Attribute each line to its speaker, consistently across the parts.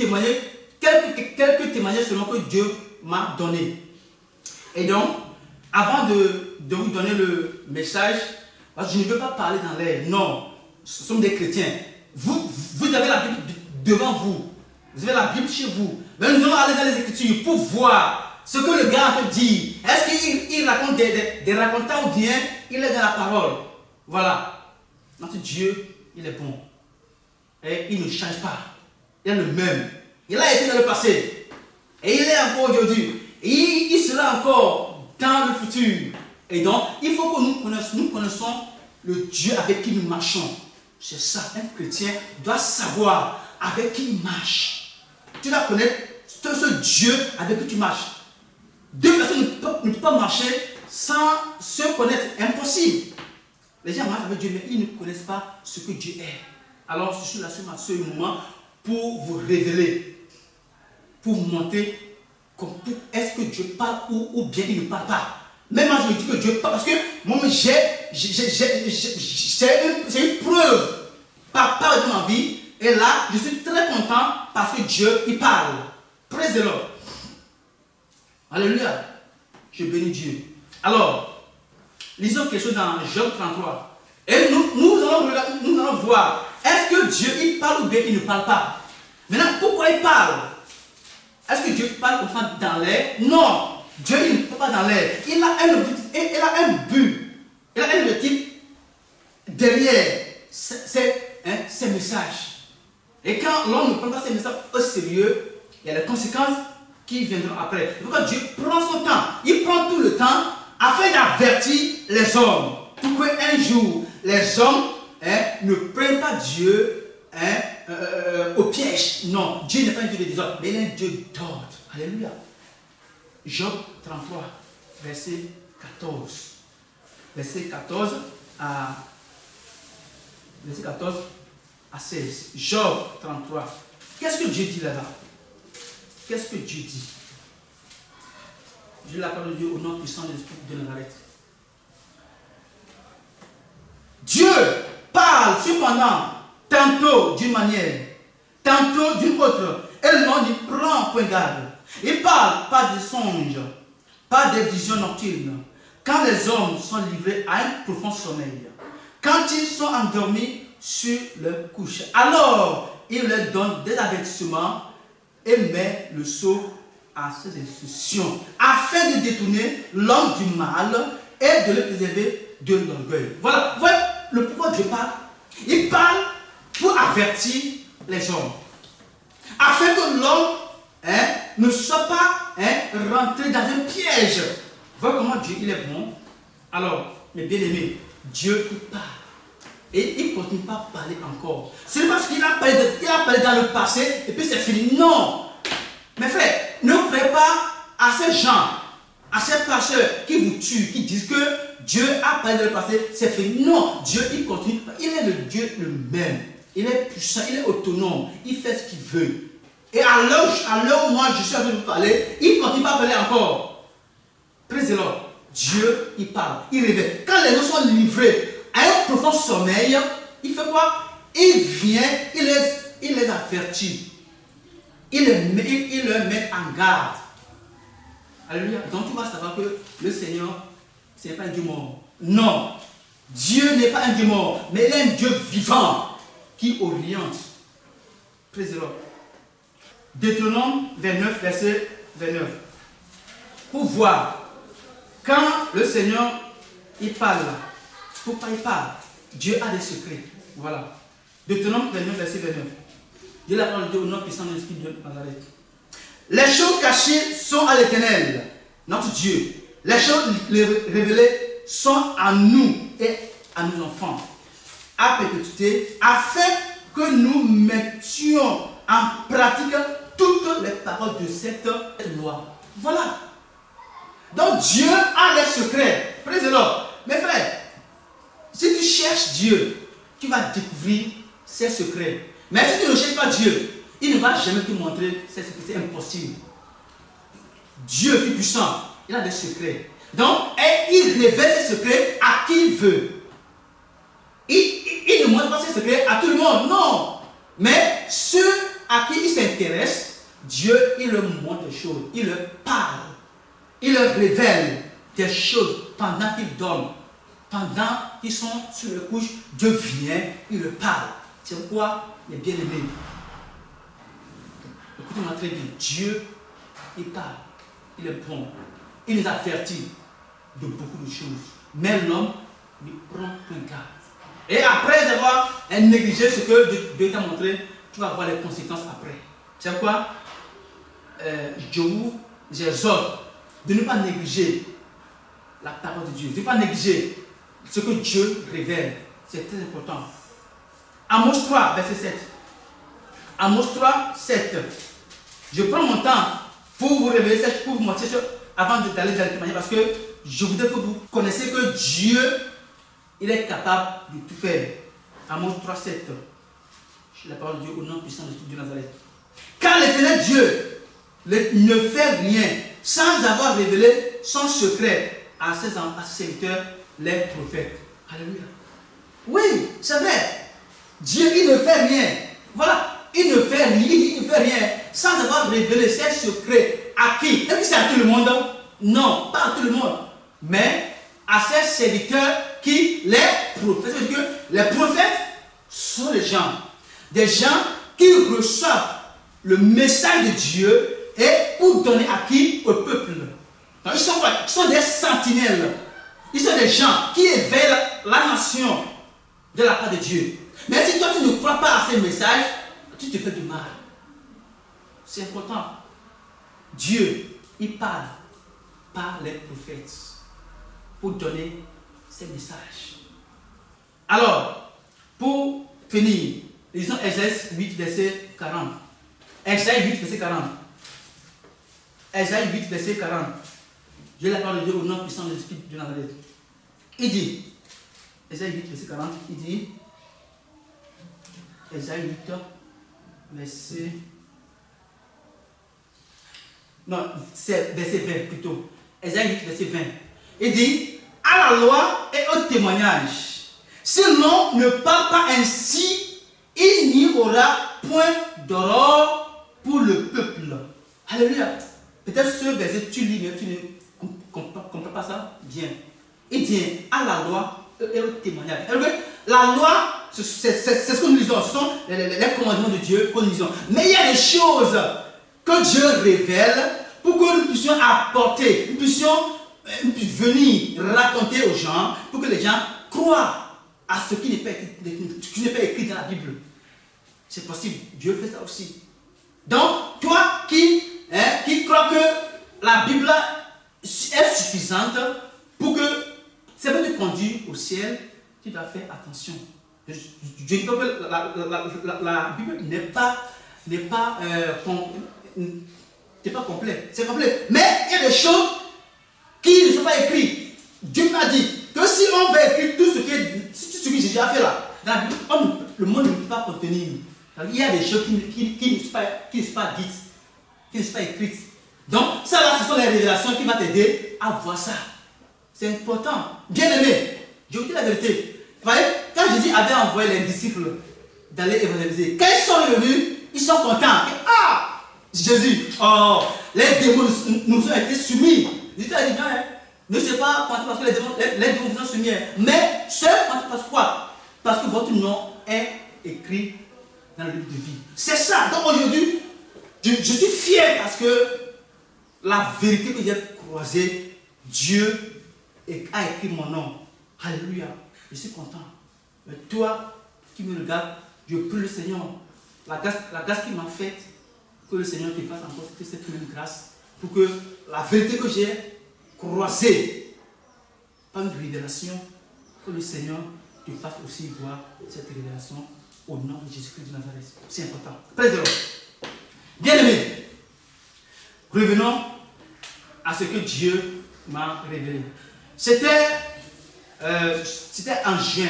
Speaker 1: témoigner quelques témoignages seulement que Dieu m'a donné. Et donc, avant de vous donner le message, parce que je ne veux pas parler dans l'air. Non, ce sont des chrétiens. Vous avez la Bible devant vous. Vous avez la Bible chez vous. Mais nous allons aller dans les Écritures pour voir ce que le gars te dit. Est-ce qu'il raconte des racontants ou bien il est dans la parole? Voilà. Notre Dieu, il est bon. Et il ne change pas. Il est le même. Il a été dans le passé. Et il est encore aujourd'hui. Et il sera encore dans le futur. Et donc, il faut que nous connaissons le Dieu avec qui nous marchons. C'est ça, un chrétien doit savoir avec qui il marche. Tu dois connaître ce Dieu avec qui tu marches. Deux personnes ne peuvent pas marcher sans se connaître. Impossible. Les gens marchent avec Dieu, mais ils ne connaissent pas ce que Dieu est. Alors, je suis là sur ce moment pour vous révéler, pour vous montrer est-ce que Dieu parle ou bien il ne parle pas. Même moi, je dis que Dieu parle parce que moi, c'est une preuve par de ma vie. Et là, je suis très content parce que Dieu, il parle. Praise the Lord. Alléluia. Je bénis Dieu. Alors, lisons quelque chose dans Job 33. Et nous allons voir, est-ce que Dieu, il parle ou bien il ne parle pas? Maintenant, pourquoi il parle? Est-ce que Dieu parle comme ça dans l'air? Non. Dieu, il ne parle pas dans l'air. Il a un objectif, il a un but. Il a un objectif derrière ces messages. Et quand l'homme ne prend pas ces messages au sérieux, il y a les conséquences qui viendront après. C'est pourquoi Dieu prend son temps. Il prend tout le temps afin d'avertir les hommes. Pour qu'un jour, les hommes ne prennent pas Dieu au piège. Non, Dieu n'est pas un Dieu de désordre, mais il est un Dieu d'ordre. Alléluia. Job 33, verset 14. Verset 14 à 16. Job 33. Qu'est-ce que Dieu dit là-bas? Qu'est-ce que Dieu dit? Je l'appelle de Dieu au nom puissant de l'Esprit de Nazareth. Dieu parle cependant tantôt d'une manière, tantôt d'une autre. Et le nom n'y prend point garde. Il parle pas des songes, pas des visions nocturnes. Quand les hommes sont livrés à un profond sommeil, quand ils sont endormis sur leur couche, alors il leur donne des avertissements et met le sceau à ses instructions, afin de détourner l'homme du mal et de le préserver de l'orgueil. Voilà, voilà le pourquoi Dieu parle. Il parle pour avertir les hommes, afin que l'homme ne soit pas rentré dans un piège. Voilà comment Dieu il est bon. Alors, mes bien-aimés, Dieu il parle. Et il ne continue pas à parler encore. C'est parce qu'il a parlé dans le passé et puis c'est fini. Non. Mes frères, ne croyez pas à ces gens, à ces pasteurs qui vous tuent, qui disent que Dieu a parlé dans le passé, c'est fini. Non, Dieu il continue. Il est le Dieu le même. Il est puissant, il est autonome. Il fait ce qu'il veut. Et à l'heure où moi je suis en train de vous parler, il continue pas à parler encore. Praise the Lord. Dieu, il parle, il révèle. Quand les gens sont livrés à un profond sommeil, il fait quoi? Il vient, il les avertit. Il les met en garde. Alléluia. Donc tu vas savoir que le Seigneur, ce n'est pas un Dieu mort. Non. Dieu n'est pas un Dieu mort, mais il est un Dieu vivant qui oriente. Praise the Lord. Deutéronome 29, verset 29. Pour voir, quand le Seigneur, il parle, pourquoi il parle? Dieu a des secrets. Voilà. Deutéronome 29, verset 29. Dieu la parole de Dieu au nom puissant de l'Esprit de Nazareth. Les choses cachées sont à l'Éternel, notre Dieu. Les choses révélées sont à nous et à nos enfants, à perpétuité, afin que nous mettions en pratique toutes les paroles de cette loi. Voilà. Donc Dieu a les secrets. Praise the Lord. Mes frères, si tu cherches Dieu, tu vas découvrir ses secrets. Mais si tu ne cherches pas Dieu, il ne va jamais te montrer ses secrets. C'est impossible. Dieu qui est puissant, il a des secrets. Donc, il révèle ses secrets à qui il veut. Il ne montre pas ses secrets à tout le monde. Non. Mais ceux à qui il s'intéresse, Dieu, il leur montre des choses, il leur parle, il leur révèle des choses pendant qu'ils dorment, pendant qu'ils sont sur le couche. Dieu vient, il leur parle. C'est pourquoi, les bien-aimés, écoutez-moi très bien, Dieu, il parle, il est bon, il nous avertit de beaucoup de choses, mais l'homme ne prend qu'un garde. Et après avoir négligé ce que Dieu t'a montré, tu vas voir les conséquences après. C'est pourquoi je vous exhorte de ne pas négliger la parole de Dieu, de ne pas négliger ce que Dieu révèle. C'est très important. Amos 3, verset 7. Amos 3, 7. Je prends mon temps pour vous révéler, pour vous montrer ça avant d'aller dans le témoignage, parce que je voudrais que vous connaissiez que Dieu, il est capable de tout faire. Amos 3, 7. La parole de Dieu au nom puissant de Dieu de Nazareth. Car l'Éternel Dieu ne fait rien sans avoir révélé son secret à ses serviteurs, les prophètes. Alléluia. Oui, c'est vrai. Dieu, il ne fait rien. Voilà. Il ne fait rien sans avoir révélé ses secrets à qui? Est-ce que c'est à tout le monde? Non, pas à tout le monde. Mais à ses serviteurs qui, les prophètes. C'est-à-dire que les prophètes sont des gens qui reçoivent le message de Dieu et pour donner à qui? Au peuple. Donc, ils sont des sentinelles. Ils sont des gens qui éveillent la nation de la part de Dieu. Mais si toi tu ne crois pas à ces messages, tu te fais du mal. C'est important. Dieu, il parle par les prophètes pour donner ces messages. Alors, pour finir, lisons Esaïe 8, verset 40. Esaïe 8, verset 40. Esaïe 8, verset 40. Je la parole de Dieu au nom puissant de l'Esprit de Nazareth. Il dit, Esaïe 8, verset 40, il dit, Esaïe 8, verset... Non, c'est verset 20 plutôt. Esaïe 8, verset 20. Il dit, à la loi et au témoignage, si l'on ne parle pas ainsi, il n'y aura point d'aurore pour le peuple. Alléluia. Peut-être ce verset, tu lis, mais tu ne comprends pas ça bien. Il dit, à la loi et au témoignage. La loi, c'est ce que nous lisons, ce sont les commandements de Dieu que nous lisons. Mais il y a des choses que Dieu révèle pour que nous puissions apporter, nous puissions venir raconter aux gens, pour que les gens croient à ce qui n'est pas écrit dans la Bible. C'est possible, Dieu fait ça aussi. Donc, toi qui crois que la Bible est suffisante pour que ça peut te conduire au ciel, tu dois faire attention. Je dis pas que la Bible n'est pas complet. C'est complet. Mais il y a des choses qui ne sont pas écrites. Dieu m'a dit que si on va écrire tout ce que Jésus a fait là, dans la Bible, le monde ne peut pas contenir. Il y a des choses qui ne sont pas dites, qui ne sont pas écrites. Donc, ça là, ce sont les révélations qui vont t'aider à voir ça. C'est important. Bien aimé, je vous dis la vérité. Vous voyez, quand Jésus avait envoyé les disciples d'aller évangéliser, quand ils sont revenus, ils sont contents. Ah, Jésus, oh, les démons nous ont été soumis. Jésus a dit, non, ne sais pas parce que les démons vous ont soumis. Mais c'est parce quoi? Parce que votre nom est écrit dans le livre de vie. C'est ça. Donc aujourd'hui, je suis fier parce que la vérité que j'ai croisée, Dieu a écrit mon nom. Alléluia. Je suis content. Mais toi qui me regardes, je prie le Seigneur. La grâce qu'il m'a faite, que le Seigneur te fasse encore cette même grâce pour que la vérité que j'ai croisée par une révélation, que le Seigneur te fasse aussi voir cette révélation au nom de Jésus-Christ de Nazareth. C'est important. Praise the Lord. Bien aimé, revenons à ce que Dieu m'a révélé. C'était en juin.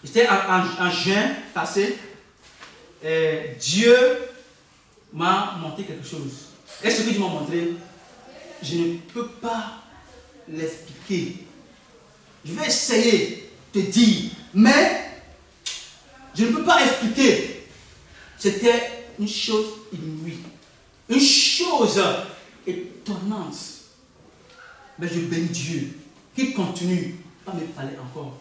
Speaker 1: C'était en juin passé. Dieu m'a montré quelque chose. Et ce que Dieu m'a montré, je ne peux pas l'expliquer. Je vais essayer de te dire, mais je ne peux pas expliquer C'était une chose inouïe, une chose étonnante. Mais je bénis Dieu qui continue à me parler encore.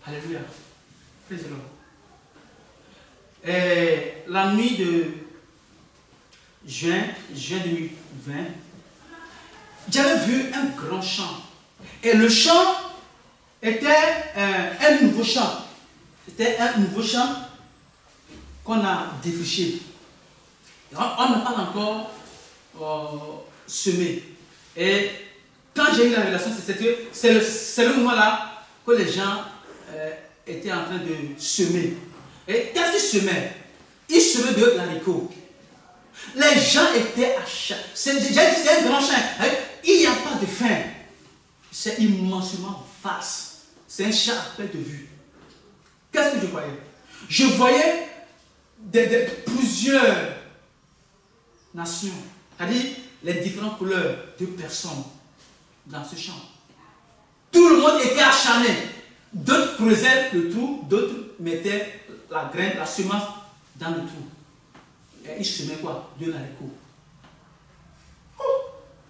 Speaker 1: Alléluia. Praise the Lord. Et la nuit de juin 2020, j'avais vu un grand champ. Et le champ était un nouveau champ. C'était un nouveau champ qu'on a défriché. On n'a pas encore semé. Et quand j'ai eu la révélation, c'est le moment-là que les gens étaient en train de semer. Et qu'est-ce qu'ils semaient? Ils semaient de l'haricot. Les gens étaient à chaque. C'est un grand champ. Il n'y a pas de fin. C'est immensément vaste. C'est un champ à perte de vue. Qu'est-ce que je voyais? Je voyais plusieurs nations, c'est-à-dire les différentes couleurs de personnes dans ce champ. Tout le monde était acharné. D'autres creusaient le trou, d'autres mettaient la graine, la semence dans le trou. Et ils semaient quoi? De l'haricot.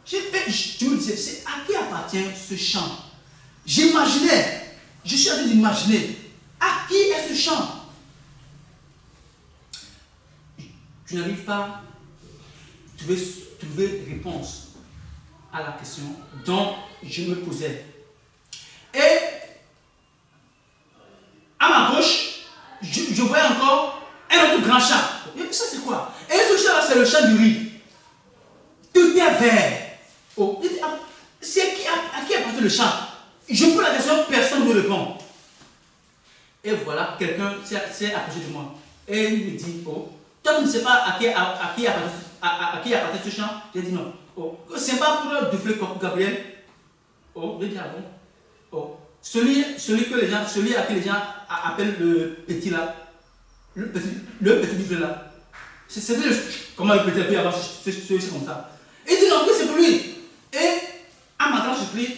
Speaker 1: Je me disais, c'est à qui appartient ce champ? J'imaginais, je suis en train d'imaginer, à qui est ce champ? Je n'arrive pas à trouver réponse à la question dont je me posais. Et à ma gauche, je voyais encore un autre grand champ. Et ça c'est quoi? Et ce champ là, c'est le champ du riz. Tout est vert. Oh, c'est à qui appartient le champ? Je pose la question, personne ne me répond. Et voilà, quelqu'un s'est approché de moi. Et il me dit, oh, toi tu ne sais pas à qui appartient ce champ? J'ai dit non. Oh, c'est pas pour Duflé Gabriel. Oh, j'ai dit ah bon. Oh, celui à qui les gens appellent le petit là. Le petit Duflé là. Comment le petit peut avoir ce comme ça? Il dit non, que c'est pour lui. Et à ma grande surprise,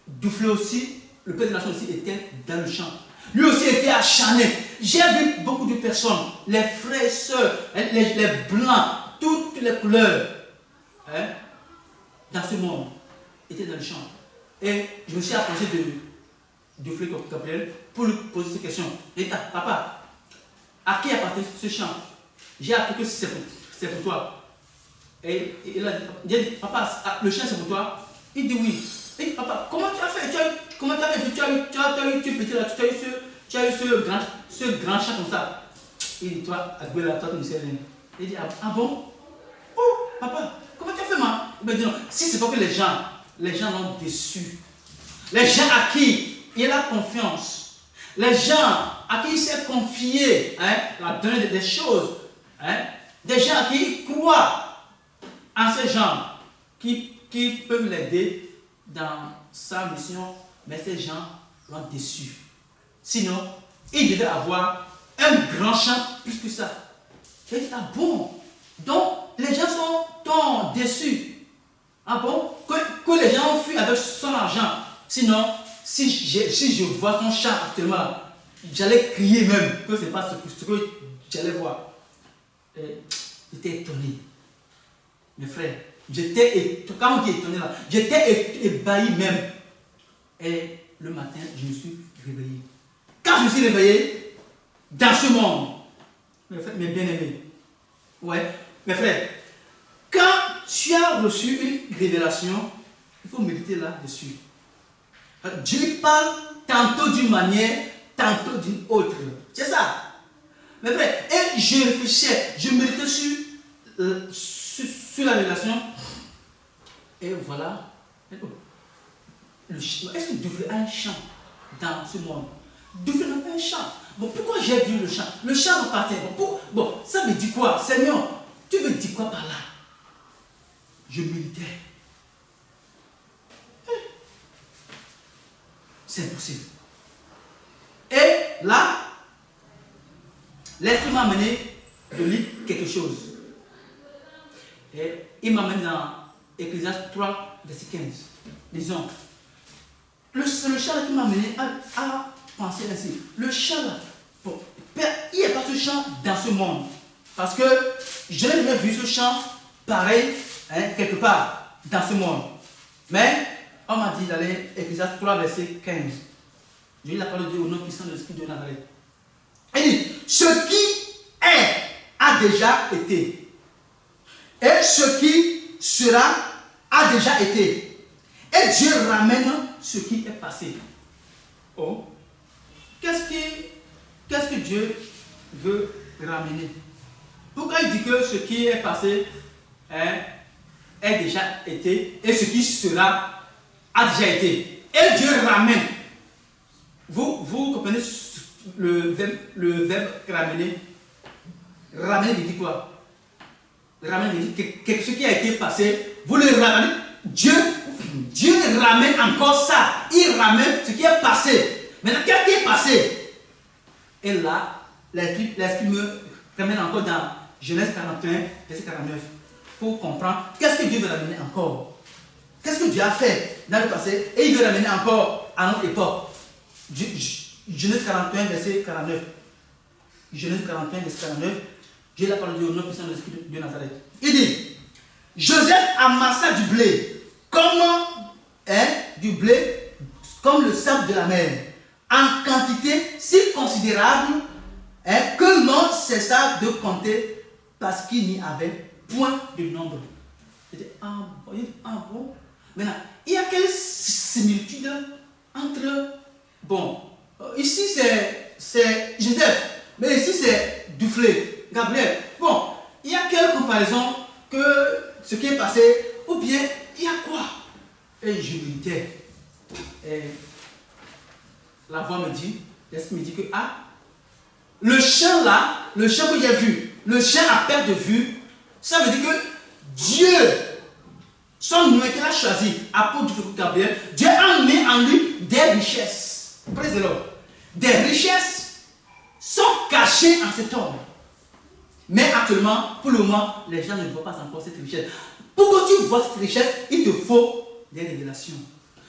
Speaker 1: Duflé aussi, le père de la nation aussi était dans le champ. Lui aussi était acharné. J'ai vu beaucoup de personnes, les frères et sœurs, les blancs, toutes les couleurs, dans ce monde, étaient dans le champ. Et je me suis approché de Duflé Gabriel pour lui poser cette question. Il dit, papa, à qui appartient ce champ? J'ai appris que c'est pour toi. Et il a dit, papa, le champ c'est pour toi? Il dit oui. Il dit, papa, comment tu as fait? Tu as eu ce grand champ comme ça. Il dit, toi, Agbela, toi, tu ne sais rien. Il dit, ah bon? Oh, papa, comment tu as fait, moi? Il me dit, non, si c'est pas que les gens l'ont déçu. Les gens à qui il a confiance. Les gens à qui il s'est confié, la donner des choses. Des gens à qui il croit en ces gens qui peuvent l'aider dans sa mission, mais ces gens l'ont déçu. Sinon, il devait avoir un grand champ plus que ça. Et ah bon? Donc, les gens sont déçus. Ah bon? Que les gens ont fui avec son argent. Sinon, si je vois son champ actuellement, j'allais crier même que ce n'est pas ce que j'allais voir. J'étais étonné. Mes frères, quand on dit étonné là, j'étais ébahi même. Et le matin, je me suis réveillé. Quand je me suis réveillé, dans ce monde, mes bien-aimés, ouais, mes frères, quand tu as reçu une révélation, il faut méditer là-dessus. Dieu parle tantôt d'une manière, tantôt d'une autre. C'est ça. Mes frères, et je réfléchissais, je méditais sur la révélation. Et voilà. Est-ce que Duflé a un champ dans ce monde? Duflé n'a pas un champ. Bon, pourquoi j'ai vu le champ? Le champ m'appartient. Bon, ça me dit quoi? Seigneur, tu veux dire quoi par là? Je méditais. C'est impossible. Et là, l'esprit m'a amené de lire quelque chose. Et il m'amène dans Ecclésiaste 3, verset 15. Disons, le chant qui m'a amené à penser ainsi. Le chant là, bon, il n'y a pas ce chant dans ce monde. Parce que je n'ai jamais vu ce chant pareil quelque part dans ce monde. Mais on m'a dit d'aller Ecclésiaste 3, verset 15. J'ai eu la parole de Dieu au nom puissant de l'Esprit de Nazareth. Il dit, ce qui est a déjà été. Et ce qui sera a déjà été. Et Dieu ramène ce qui est passé. Oh, qu'est-ce que Dieu veut ramener? Pourquoi il dit que ce qui est passé est déjà été et ce qui sera a déjà été? Et Dieu ramène. Vous comprenez le verbe ramener? Ramener veut dire quoi? Ramener veut dire quelque chose qui a été passé, vous le ramenez. Dieu ramène encore ça. Il ramène ce qui est passé. Maintenant, qu'est-ce qui est passé? Et là, l'Esprit me ramène encore dans Genèse 41, verset 49. Pour comprendre qu'est-ce que Dieu veut ramener encore. Qu'est-ce que Dieu a fait dans le passé et il veut ramener encore à notre époque. Genèse 41, verset 49. Genèse 41, verset 49. J'ai la parole de Dieu au nom puissant de l'Esprit de Nazareth. Il dit, Joseph amassa du blé, comme le sable de la mer, en quantité si considérable que l'on cessa de compter parce qu'il n'y avait point de nombre. Il dit, bon. Maintenant, il y a quelle similitude entre, ici c'est Joseph, mais ici c'est Duflé, Gabriel. Bon, il y a quelle comparaison que ce qui est passé, ou bien il y a quoi? Et je méditais. Et la voix me dit, l'Esprit me dit que, le chant là, le chant que j'ai vu, le chant à perte de vue, ça veut dire que Dieu, son nom qu'il a choisi, apôtre du Gabriel, Dieu a mis en lui des richesses. Praise the Lord. Des richesses sont cachées en cet homme. Mais actuellement, pour le moment, les gens ne voient pas encore cette richesse. Pour que tu vois cette richesse, il te faut des révélations.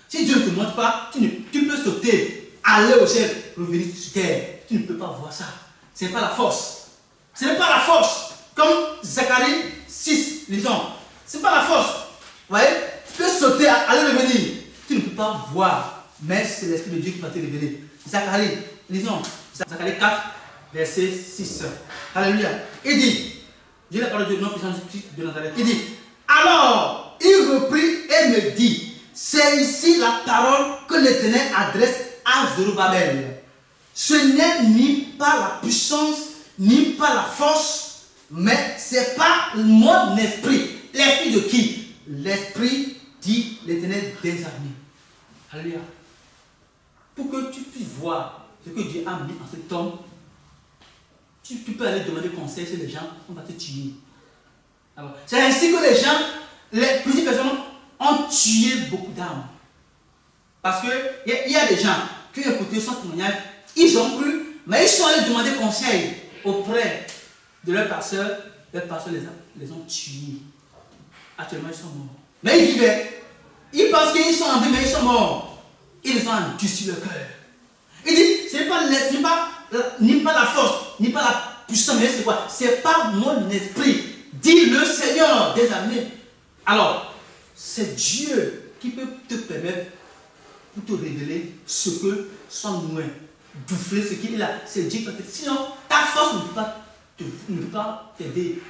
Speaker 1: Si Dieu ne te montre pas, tu peux sauter, aller au ciel, revenir sur terre. Tu ne peux pas voir ça. Ce n'est pas la force. Ce n'est pas la force. Comme Zacharie 6, lisons. Ce n'est pas la force. Vous voyez? Tu peux sauter, aller revenir. Tu ne peux pas voir. Mais c'est l'Esprit de Dieu qui va te révéler. Zacharie, lisons. Zacharie 4, verset 6. Alléluia. Il dit, j'ai la parole de Dieu, non puissant de Nazareth. Il dit, alors il reprit et me dit, c'est ici la parole que l'Éternel adresse à Zorobabel. Ce n'est ni par la puissance, ni par la force, mais c'est par mon esprit. L'esprit de qui? L'esprit, dit l'Éternel des armées. Alléluia. Pour que tu puisses voir ce que Dieu a mis en cet homme, tu peux aller demander conseil chez les gens, on va te tuer. Alors, c'est ainsi que les gens, plusieurs personnes ont tué beaucoup d'âmes. Parce qu'il y a des gens qui ont écouté son témoignage, ils ont cru, mais ils sont allés demander conseil auprès de leur pasteur. Leur pasteur les ont tués. Actuellement, ils sont morts. Mais ils vivaient. Ils pensent qu'ils sont en vie, mais ils sont morts. Ils les ont endurci le cœur. Il dit, ce n'est pas ni pas la force, ni pas la puissance, mais c'est quoi? C'est pas mon esprit, dit le Seigneur des armées. Alors, c'est Dieu qui peut te permettre pour te révéler ce que son nom est. Doufler ce qu'il a. C'est Dieu qui peut t'aider. Sinon, ta force ne peut pas t'aider.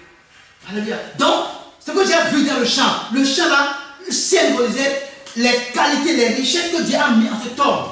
Speaker 1: Alléluia. Donc, ce que j'ai vu dans le chant là, symbolisait les qualités, les richesses que Dieu a mis en cet homme.